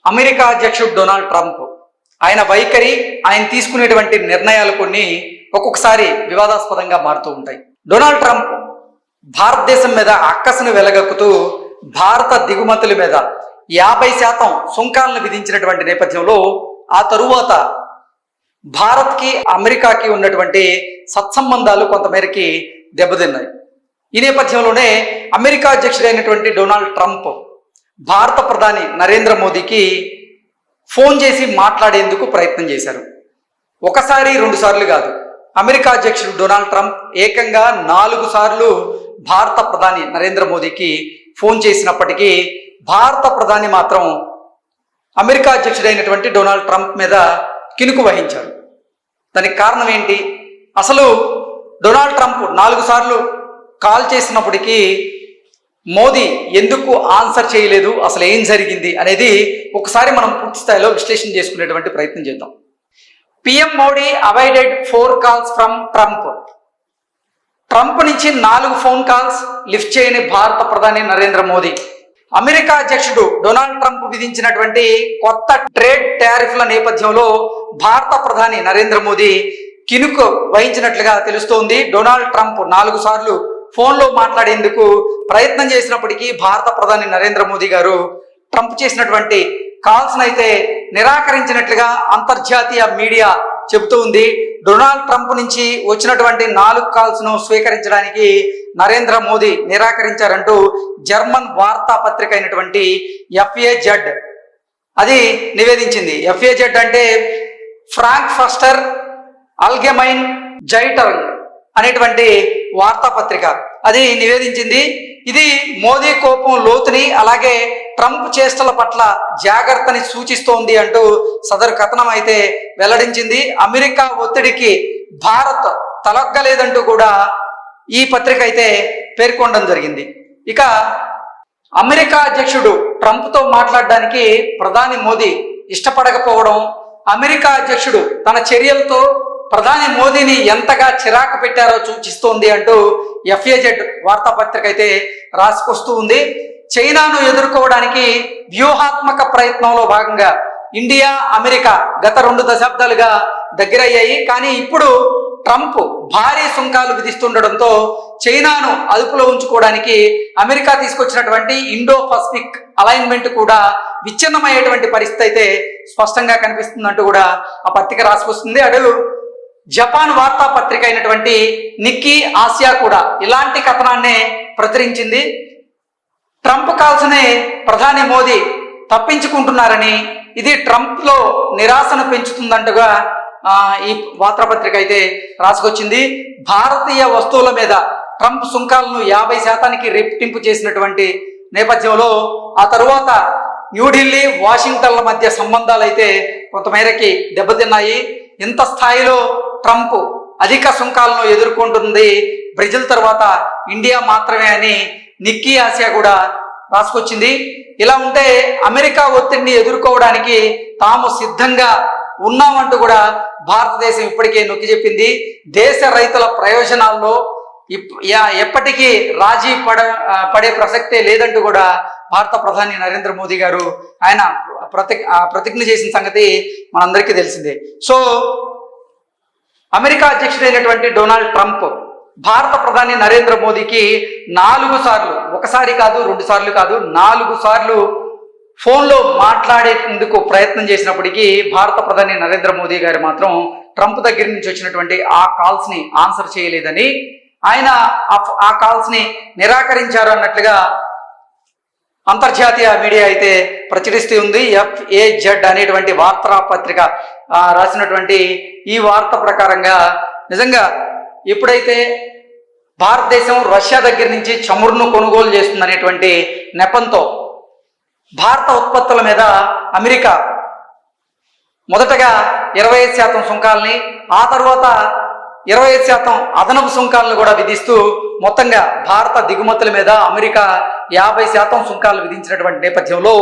America అధ్యక్షుడు Donald Trump ఆయన వైఖరి, ఆయన తీసుకునేటువంటి నిర్ణయాలు కొన్ని ఒక్కొక్కసారి వివాదాస్పదంగా మారుతూ ఉంటాయి. డొనాల్డ్ ట్రంప్ భారతదేశం మీద అక్కసును వెలగక్కుతూ భారత దిగుమతుల మీద 50% సుంకాలను విధించినటువంటి నేపథ్యంలో ఆ తరువాత భారత్కి అమెరికాకి ఉన్నటువంటి సత్సంబంధాలు కొంతమేరకి దెబ్బతిన్నాయి. ఈ నేపథ్యంలోనే అమెరికా అధ్యక్షుడైనటువంటి డొనాల్డ్ ట్రంప్ భారత ప్రధాని నరేంద్ర మోదీకి ఫోన్ చేసి మాట్లాడేందుకు ప్రయత్నం చేశారు. ఒకసారి 2 సార్లు కాదు, అమెరికా అధ్యక్షుడు డొనాల్డ్ ట్రంప్ ఏకంగా 4 సార్లు భారత ప్రధాని నరేంద్ర మోదీకి ఫోన్ చేసినప్పటికీ భారత ప్రధాని మాత్రం అమెరికా అధ్యక్షుడైనటువంటి డొనాల్డ్ ట్రంప్ మీద కినుకు వహించారు. దానికి కారణం ఏంటి? అసలు డొనాల్డ్ ట్రంప్ 4 సార్లు కాల్ చేసినప్పటికీ మోదీ ఎందుకు ఆన్సర్ చేయలేదు, అసలు ఏం జరిగింది అనేది ఒకసారి మనం పూర్తి స్థాయిలో విశ్లేషణ చేసుకునేటువంటి ప్రయత్నం చేద్దాం. PM Modi avoided 4 calls from Trump. Trump నుంచి 4 ఫోన్ కాల్స్ లిఫ్ట్ చేయని భారత ప్రధాని నరేంద్ర మోదీ. అమెరికా అధ్యక్షుడు డొనాల్డ్ ట్రంప్ విధించినటువంటి కొత్త ట్రేడ్ టారిఫ్ల నేపథ్యంలో భారత ప్రధాని నరేంద్ర మోదీ కినుకు వహించినట్లుగా తెలుస్తోంది. డొనాల్డ్ ట్రంప్ 4 సార్లు ఫోన్లో మాట్లాడేందుకు ప్రయత్నం చేసినప్పటికీ భారత ప్రధాని నరేంద్ర మోదీ గారు ట్రంప్ చేసినటువంటి కాల్స్ను అయితే నిరాకరించినట్లుగా అంతర్జాతీయ మీడియా చెబుతూ ఉంది. డొనాల్డ్ ట్రంప్ నుంచి వచ్చినటువంటి 4 కాల్స్ను స్వీకరించడానికి నరేంద్ర మోదీ నిరాకరించారంటూ జర్మన్ వార్తాపత్రిక అయినటువంటి FAZ అది నివేదించింది. FAZ అంటే ఫ్రాంక్ఫర్టర్ అల్గెమైన్ జైటంగ్ అనేటువంటి వార్తాపత్రిక అది నివేదించింది. ఇది మోదీ కోపం లోతుని, అలాగే ట్రంప్ చేష్టల పట్ల జాగ్రత్తని సూచిస్తోంది అంటూ సదరు కథనం అయితే వెల్లడించింది. అమెరికా ఒత్తిడికి భారత్ తలొగ్గలేదంటూ కూడా ఈ పత్రిక అయితే పేర్కొనడం జరిగింది. ఇక అమెరికా అధ్యక్షుడు ట్రంప్తో మాట్లాడడానికి ప్రధాని మోదీ ఇష్టపడకపోవడం, అమెరికా అధ్యక్షుడు తన చర్యలతో ప్రధాని మోదీని ఎంతగా చిరాకు పెట్టారో సూచిస్తోంది అంటూ FAZ వార్తాపత్రిక అయితే రాసుకొస్తూ ఉంది. చైనాను ఎదుర్కోవడానికి వ్యూహాత్మక ప్రయత్నంలో భాగంగా ఇండియా, అమెరికా గత 2 దశాబ్దాలుగా దగ్గరయ్యాయి. కానీ ఇప్పుడు ట్రంప్ భారీ సుంకాలు విధిస్తుండడంతో చైనాను అదుపులో ఉంచుకోవడానికి అమెరికా తీసుకొచ్చినటువంటి ఇండో పసిఫిక్ అలైన్మెంట్ కూడా విచ్ఛిన్నమయ్యేటువంటి పరిస్థితి అయితే స్పష్టంగా కనిపిస్తుందంటూ కూడా ఆ పత్రిక రాసుకొస్తుంది. అటు జపాన్ వార్తాపత్రిక అయినటువంటి నిక్కీ ఆసియా కూడా ఇలాంటి కథనాన్నే ప్రచురించింది. ట్రంప్ కాల్స్ని ప్రధాని మోదీ తప్పించుకుంటున్నారని, ఇది ట్రంప్లో నిరాశను పెంచుతుందంటగా ఈ వార్తాపత్రిక అయితే రాసుకొచ్చింది. భారతీయ వస్తువుల మీద ట్రంప్ సుంకాలను 50% రెట్టింపు చేసినటువంటి నేపథ్యంలో ఆ తరువాత న్యూఢిల్లీ, వాషింగ్టన్ల మధ్య సంబంధాలు అయితే కొంతమేరకి దెబ్బతిన్నాయి. ఇంత స్థాయిలో ట్రంప్ అధిక సుంకాలను ఎదుర్కొంటుంది బ్రెజిల్ తర్వాత ఇండియా మాత్రమే అని నిక్కీ ఆసియా కూడా రాసుకొచ్చింది. ఇలా ఉంటే అమెరికా ఒత్తిడిని ఎదుర్కోవడానికి తాము సిద్ధంగా ఉన్నామంటూ కూడా భారతదేశం ఇప్పటికే నొక్కి చెప్పింది. దేశ రైతుల ప్రయోజనాల్లో ఎప్పటికీ రాజీ పడే ప్రసక్తే లేదంటూ కూడా భారత ప్రధాని నరేంద్ర మోదీ గారు ఆయన ప్రతిజ్ఞ చేసిన సంగతి మనందరికీ తెలిసిందే. సో అమెరికా అధ్యక్షుడైనటువంటి డొనాల్డ్ ట్రంప్ భారత ప్రధాని నరేంద్ర మోదీకి 4 సార్లు, ఒకసారి కాదు 2 సార్లు కాదు 4 సార్లు ఫోన్లో మాట్లాడేందుకు ప్రయత్నం చేసినప్పటికీ భారత ప్రధాని నరేంద్ర మోదీ గారు మాత్రం ట్రంప్ దగ్గర నుంచి వచ్చినటువంటి ఆ కాల్స్ని ఆన్సర్ చేయలేదని, ఆయన ఆ కాల్స్ని నిరాకరించారు అన్నట్లుగా అంతర్జాతీయ మీడియా అయితే ప్రచురిస్తూ ఉంది. FAZ అనేటువంటి వార్తాపత్రిక రాసినటువంటి ఈ వార్త ప్రకారంగా నిజంగా ఎప్పుడైతే భారతదేశం రష్యా దగ్గర నుంచి చమురును కొనుగోలు చేస్తుందనేటువంటి నెపంతో భారత ఉత్పత్తుల మీద అమెరికా మొదటగా 25% సుంకాలని, ఆ తర్వాత 25% అదనపు సుంకాలను కూడా విధిస్తూ మొత్తంగా భారత దిగుమతుల మీద అమెరికా 50% సుంకాలు విధించినటువంటి నేపథ్యంలో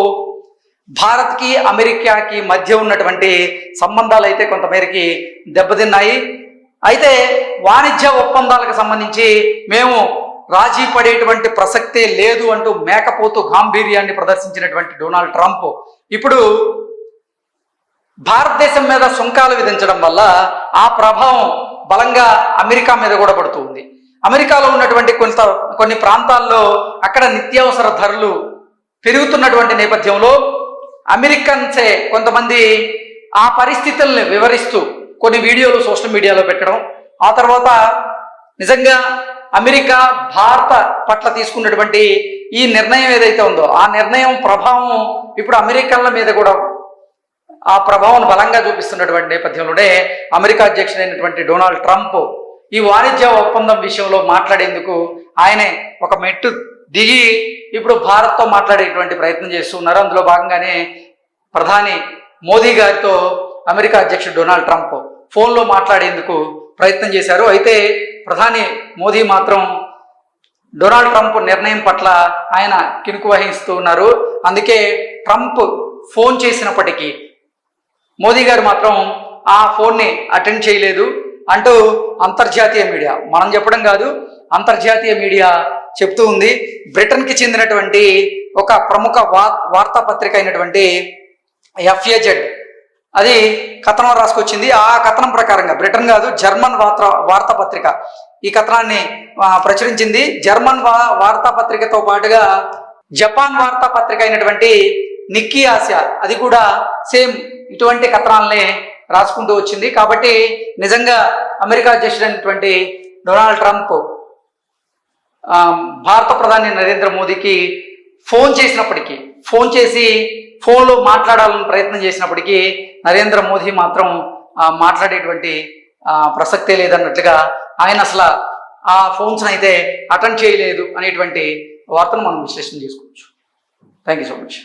భారత్కి అమెరికాకి మధ్య ఉన్నటువంటి సంబంధాలు అయితే కొంతమేరకి దెబ్బతిన్నాయి. అయితే వాణిజ్య ఒప్పందాలకు సంబంధించి మేము రాజీ పడేటువంటి ప్రసక్తే లేదు అంటూ మేకపోతు గాంభీర్యాన్ని ప్రదర్శించినటువంటి డొనాల్డ్ ట్రంప్ ఇప్పుడు భారతదేశం మీద సుంకాలు విధించడం వల్ల ఆ ప్రభావం బలంగా అమెరికా మీద కూడా పడుతూ ఉంది. అమెరికాలో ఉన్నటువంటి కొన్ని ప్రాంతాల్లో అక్కడ నిత్యావసర ధరలు పెరుగుతున్నటువంటి నేపథ్యంలో అమెరికన్సే కొంతమంది ఆ పరిస్థితుల్ని వివరిస్తూ కొన్ని వీడియోలు సోషల్ మీడియాలో పెట్టడం, ఆ తర్వాత నిజంగా అమెరికా భారత పట్ల తీసుకున్నటువంటి ఈ నిర్ణయం ఏదైతే ఉందో ఆ నిర్ణయం ప్రభావం ఇప్పుడు అమెరికన్ల మీద కూడా ఆ ప్రభావం బలంగా చూపిస్తున్నటువంటి నేపథ్యంలోనే అమెరికా అధ్యక్షుడైనటువంటి డొనాల్డ్ ట్రంప్ ఈ వాణిజ్య ఒప్పందం విషయంలో మాట్లాడేందుకు ఆయనే ఒక మెట్టు దిగి ఇప్పుడు భారత్తో మాట్లాడేటువంటి ప్రయత్నం చేస్తున్నారు. అందులో భాగంగానే ప్రధాని మోదీ గారితో అమెరికా అధ్యక్షుడు డొనాల్డ్ ట్రంప్ ఫోన్లో మాట్లాడేందుకు ప్రయత్నం చేశారు. అయితే ప్రధాని మోదీ మాత్రం డొనాల్డ్ ట్రంప్ నిర్ణయం పట్ల ఆయన కినుకు వహిస్తూ ఉన్నారు. అందుకే ట్రంప్ ఫోన్ చేసినప్పటికీ మోదీ గారు మాత్రం ఆ ఫోన్ని అటెండ్ చేయలేదు అంటూ అంతర్జాతీయ మీడియా, మనం చెప్పడం కాదు, అంతర్జాతీయ మీడియా చెప్తూ ఉంది. బ్రిటన్కి చెందినటువంటి ఒక ప్రముఖ వార్తాపత్రిక అయినటువంటి FAZ అది కథనం రాసుకొచ్చింది. ఆ కథనం ప్రకారంగా బ్రిటన్ కాదు, జర్మన్ వార్తాపత్రిక ఈ కథనాన్ని ప్రచురించింది. జర్మన్ వార్తాపత్రికతో పాటుగా జపాన్ వార్తాపత్రిక అయినటువంటి నిక్కీ ఆసియా అది కూడా సేమ్ ఇటువంటి కథనాలనే రాసుకుంటూ వచ్చింది. కాబట్టి నిజంగా అమెరికా అధ్యక్షుడైనటువంటి డొనాల్డ్ ట్రంప్ భారత ప్రధాని నరేంద్ర మోదీకి ఫోన్ చేసి ఫోన్లో మాట్లాడాలని ప్రయత్నం చేసినప్పటికీ నరేంద్ర మోదీ మాత్రం మాట్లాడేటువంటి ప్రసక్తే లేదన్నట్లుగా ఆయన అసలు ఆ ఫోన్స్ అయితే అటెండ్ చేయలేదు అనేటువంటి వార్తను మనం విశ్లేషణ చేసుకోవచ్చు. Thank you so much.